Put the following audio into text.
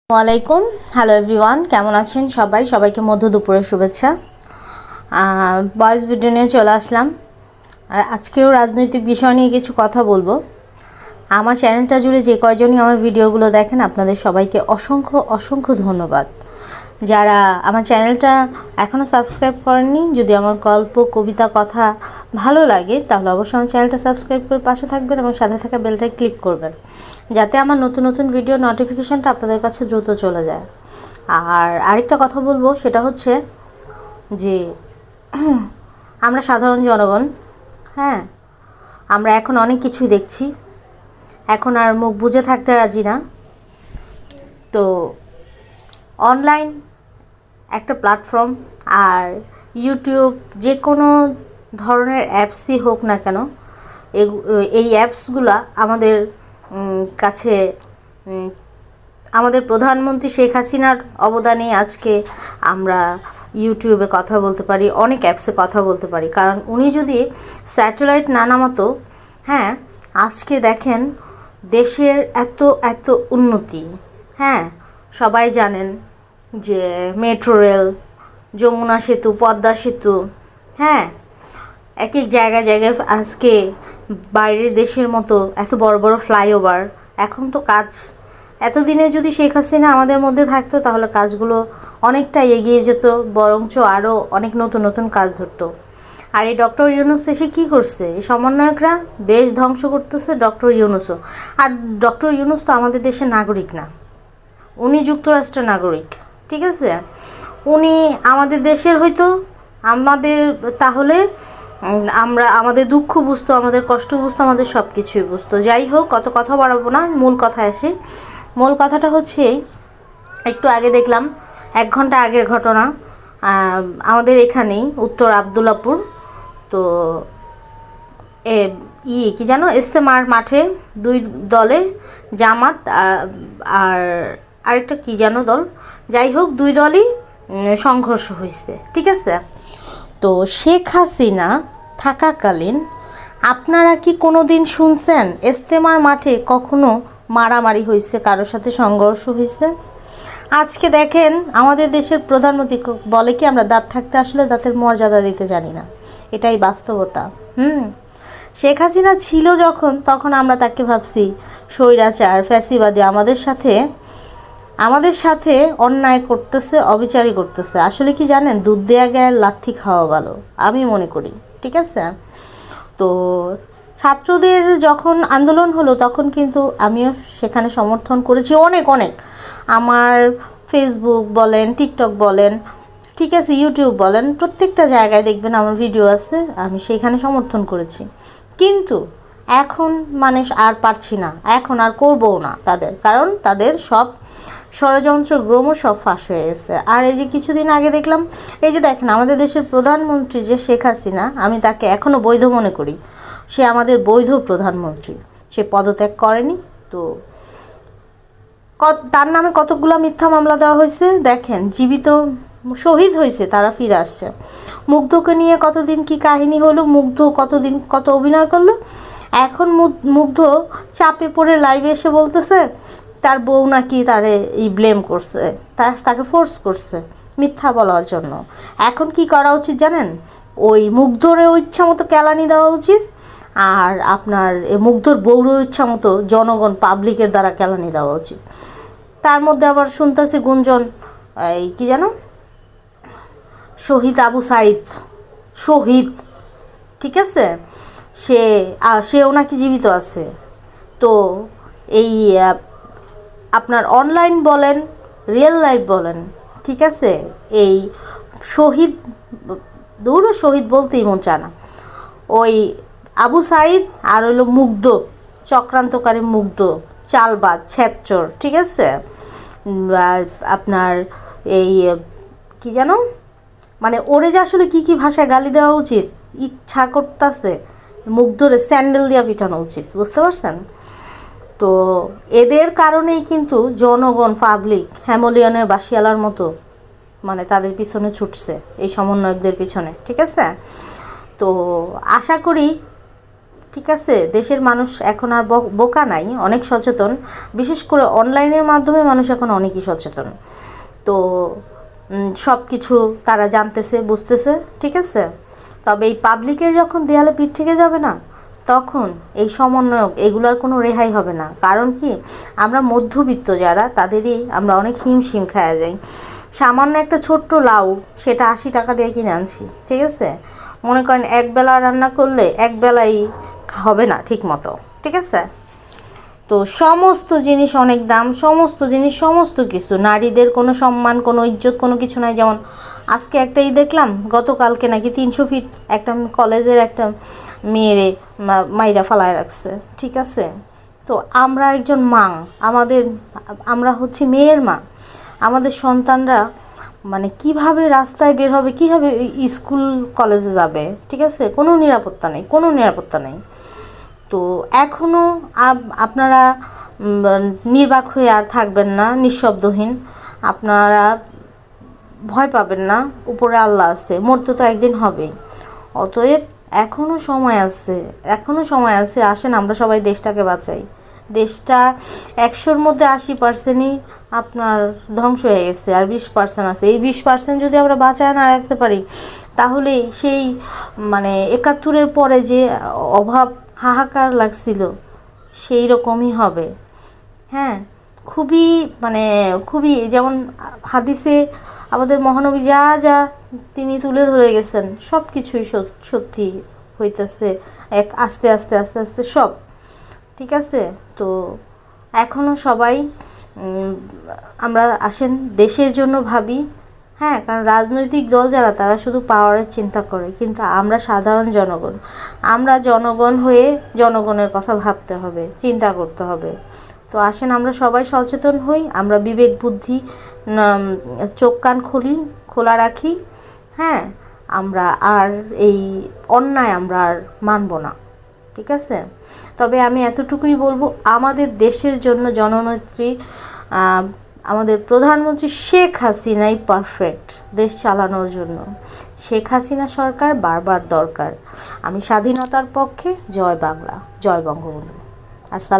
ওয়ালাইকুম, hello everyone, কেমন আছেন সবাইকে মধ্য দুপুরের শুভেচ্ছা। ভয়েস ভিডিও নিয়ে চলে আসলাম। আর আজকেও রাজনৈতিক বিষয় নিয়ে কিছু কথা বলবো। আমার চ্যানেলটা জুড়ে যে কয়জনই আমার ভিডিওগুলো দেখেন, আপনাদের সবাইকে অসংখ্য অসংখ্য ধন্যবাদ। যারা আমার চ্যানেলটা এখনও সাবস্ক্রাইব করেননি, যদি আমার গল্প, কবিতা, কথা ভালো লাগে তাহলে অবশ্যই আমার চ্যানেলটা সাবস্ক্রাইব করে পাশে থাকবেন এবং সাথে থাকা বেলটায় ক্লিক করবেন, যাতে আমার নতুন নতুন ভিডিও নোটিফিকেশানটা আপনাদের কাছে দ্রুত চলে যায়। আর আরেকটা কথা বলবো, সেটা হচ্ছে যে আমরা সাধারণ জনগণ, হ্যাঁ, আমরা এখন অনেক কিছুই দেখছি, এখন আর মুখ বুজে থাকতে রাজি না। তো অনলাইন একটা প্ল্যাটফর্ম, আর ইউটিউব, যে কোনো ধরনের অ্যাপসই হোক না কেন, এই অ্যাপসগুলা আমাদের কাছে আমাদের প্রধানমন্ত্রী শেখ হাসিনার অবদানে আজকে আমরা ইউটিউবে কথা বলতে পারি, অনেক অ্যাপসে কথা বলতে পারি। কারণ উনি যদি স্যাটেলাইট না নামাতো, হ্যাঁ, আজকে দেখেন দেশের এত এত উন্নতি, হ্যাঁ, সবাই জানেন যে মেট্রো রেল, যমুনা সেতু, পদ্মা সেতু, হ্যাঁ, এক এক জায়গায় জায়গায় আজকে বাইরের দেশের মতো এত বড় বড় ফ্লাইওভার। এখন তো কাজ, এতদিনে যদি শেখ হাসিনা আমাদের মধ্যে থাকতো তাহলে কাজগুলো অনেকটা এগিয়ে যেত, বরঞ্চ আরও অনেক নতুন নতুন কাজ ধরতো। আর এই ডক্টর ইউনূস এসে কী করছে? এই সমন্বয়করা দেশ ধ্বংস করতেছে, ডক্টর ইউনূসও। আর ডক্টর ইউনূস তো আমাদের দেশের নাগরিক না, উনি যুক্তরাষ্ট্রের নাগরিক, ঠিক আছে? উনি আমাদের দেশের হয়তো, আমাদের তাহলে আমরা আমাদের দুঃখ বুঝতো, আমাদের কষ্ট বুঝতো, আমাদের সব কিছুই বুঝতো। যাই হোক, কত কথা বাড়াবো না, মূল কথায় আসি। মূল কথাটা হচ্ছে, একটু আগে দেখলাম, 1 ঘন্টা আগের ঘটনা, আমাদের এখানেই উত্তর আবদুল্লাপুর, তো কি জানো, ইস্তেমার মাঠে দুই দলে, জামাত আর আরেকটা কি জানো দল, যাই হোক দুই দলই সংঘর্ষ হয়েছে, ঠিক আছে? তো শেখ হাসিনা থাকাকালীন আপনারা কি কোনো দিন শুনছেন ইস্তেমার মাঠে কখনো মারামারি হয়েছে, কারোর সাথে সংঘর্ষ হয়েছে? আজকে দেখেন আমাদের দেশের প্রধানমন্ত্রী বলে কি, আমরা দাঁত থাকতে আসলে দাঁতের মর্যাদা দিতে জানি না। এটাই বাস্তবতা। শেখ হাসিনা ছিল যখন, তখন আমরা তাকে ভাবছি স্বৈরাচার, ফ্যাসিবাদী, আমাদের সাথে অন্যায় করতেছে, অবিচারই করতেছে। আসলে কি জানেন, দুধ দেয়া গায়ে লাথি খাওয়া ভালো, আমি মনে করি, ঠিক আছে? তো ছাত্রদের যখন আন্দোলন হলো তখন কিন্তু আমিও সেখানে সমর্থন করেছি, অনেক অনেক। আমার ফেসবুক বলেন, টিকটক বলেন, ঠিক আছে, ইউটিউব বলেন, প্রত্যেকটা জায়গায় দেখবেন আমার ভিডিও আছে, আমি সেইখানে সমর্থন করেছি। কিন্তু এখন মানুষ আর পারছি না, এখন আর করবও না তাদের, কারণ তাদের সব ষড়যন্ত্র গ্রম সব ফাঁস হয়ে গেছে। আর এই যে কিছুদিন আগে দেখলাম, এই যে দেখেন আমাদের দেশের প্রধানমন্ত্রী যে শেখ হাসিনা, আমি তাকে এখনও বৈধ মনে করি, সে আমাদের বৈধ প্রধানমন্ত্রী, সে পদত্যাগ করেনি। তো তার নামে কতগুলো মিথ্যা মামলা দেওয়া হয়েছে, দেখেন জীবিত শহীদ হয়েছে, তারা ফিরে আসছে। মুগ্ধকে নিয়ে কতদিন কি কাহিনী হলো, মুগ্ধ কতদিন কত অভিনয় করলো, এখন মুগ্ধ চাপে পড়ে লাইভে এসে বলতেছে তার বউ নাকি তারে ব্লেম করছে, তাকে ফোর্স করছে মিথ্যা বলার জন্য। এখন কি করা উচিত জানেন? ওই মুগ্ধরেও ইচ্ছা মতো কেলানি দেওয়া উচিত, আর আপনার মুগ্ধর বউরও ইচ্ছা মতো জনগণ, পাবলিকের দ্বারা কেলানি দেওয়া উচিত। তার মধ্যে আবার শুনতেছি গুঞ্জন, এই কি জানো, শহীদ আবু সাইদ, শহীদ, ঠিক আছে, সেও নাকি জীবিত আছে। তো এই আপনার অনলাইন বলেন, রিয়েল লাইফ বলেন, ঠিক আছে, এই শহীদ, দৌড়ো শহীদ বলতেই মন চায় না, ওই আবু সাইদ আর হইল মুগ্ধ, চক্রান্তকারী মুগ্ধ, চালবাজ, ছ্যাঁচর, ঠিক আছে, আপনার এই কি জানো, মানে ওরে যে আসলে কী কী ভাষায় গালি দেওয়া উচিত, ইচ্ছা করতেছে মুগ্ধরে স্যান্ডেল দিয়া পিটানো উচিত, বুঝতে পারছেন? তো এদের কারণেই কিন্তু জনগণ, পাবলিক হ্যামোলিয়নের বাসিয়ালার মতো মানে তাদের পিছনে ছুটছে, এই সমন্বয়কদের পিছনে, ঠিক আছে? তো আশা করি ঠিক আছে, দেশের মানুষ এখন আর বোকা নাই, অনেক সচেতন। বিশেষ করে অনলাইনের মাধ্যমে মানুষ এখন অনেকই সচেতন। তো সব কিছু তারা জানতেছে, বুঝতেছে, ঠিক আছে। তবে এই পাবলিকের যখন দেয়ালে পিঠ থেকে যাবে না, তখন এই সমন্বয়ক এগুলার কোনো রেহাই হবে না। কারণ কি, আমরা মধ্যবিত্ত যারা, তাদেরই আমরা অনেক হিমশিম খাওয়া যাই। সামান্য একটা ছোট্ট লাউ, সেটা 80 টাকা দিয়ে কিনে আনছি, ঠিক আছে। মনে করেন একবেলা রান্না করলে একবেলাই হবে না ঠিক মতো, ঠিক আছে। তো সমস্ত জিনিস অনেক দাম, সমস্ত জিনিস, সমস্ত কিছু, নারীদের কোনো সম্মান, কোনো ইজ্জত, কোনো কিছু নাই। যেমন আজকে একটাই দেখলাম, গতকালকে নাকি 300 ফিট একটা কলেজের একটা মেয়েরে মাইরা ফালায় রাখছে, ঠিক আছে। তো আমরা একজন মা, আমরা হচ্ছে মেয়ের মা, আমাদের সন্তানরা মানে কিভাবে রাস্তায় বের হবে, কীভাবে স্কুল কলেজে যাবে, ঠিক আছে। কোনো নিরাপত্তা নেই, কোনো নিরাপত্তা নেই। তো এখনও আপনারা নির্বাক হয়ে আর থাকবেন না, নিঃশব্দহীন। আপনারা ভয় পাবেন না, উপরে আল্লাহ আছে, মরতে তো একদিন হবেই। অতএব এখনও সময় আছে, এখনও সময় আছে। আসেন আমরা সবাই দেশটাকে বাঁচাই। দেশটা 100-র মধ্যে 80%ই আপনার ধ্বংস হয়ে গেছে, আর 20% আছে। এই 20% যদি আমরা বাঁচায় না রাখতে পারি, তাহলে সেই মানে 71-এর পরে যে অভাব হাহাকার লাগছিল, সেই রকমই হবে। হ্যাঁ, খুবই মানে খুবই, যেমন হাদিসে আমাদের মহানবী যা যা তিনি তুলে ধরে গেছেন, সব কিছুই সত্যি হইতেছে এক আস্তে আস্তে আস্তে আস্তে সব, ঠিক আছে। তো এখনও সবাই আমরা আসেন দেশের জন্য ভাবি। হ্যাঁ, কারণ রাজনৈতিক দল যারা, তারা শুধু পাওয়ারের চিন্তা করে, কিন্তু আমরা সাধারণ জনগণ, আমরা জনগণ হয়ে জনগণের কথা ভাবতে হবে, চিন্তা করতে হবে। তো আসেন আমরা সবাই সচেতন হই, আমরা বিবেক বুদ্ধি চোখ কান খোলা রাখি। হ্যাঁ, আমরা আর এই অন্যায় আমরা আর মানব না, ঠিক আছে। তবে আমি এতটুকুই বলবো, আমাদের দেশের জন্য জননেত্রী আমাদের প্রধানমন্ত্রী শেখ হাসিনাই পারফেক্ট দেশ চালানোর জন্য। শেখ হাসিনা সরকার বারবার দরকার। আমি স্বাধীনতার পক্ষে। জয় বাংলা, জয় বঙ্গবন্ধু। আসসালাম।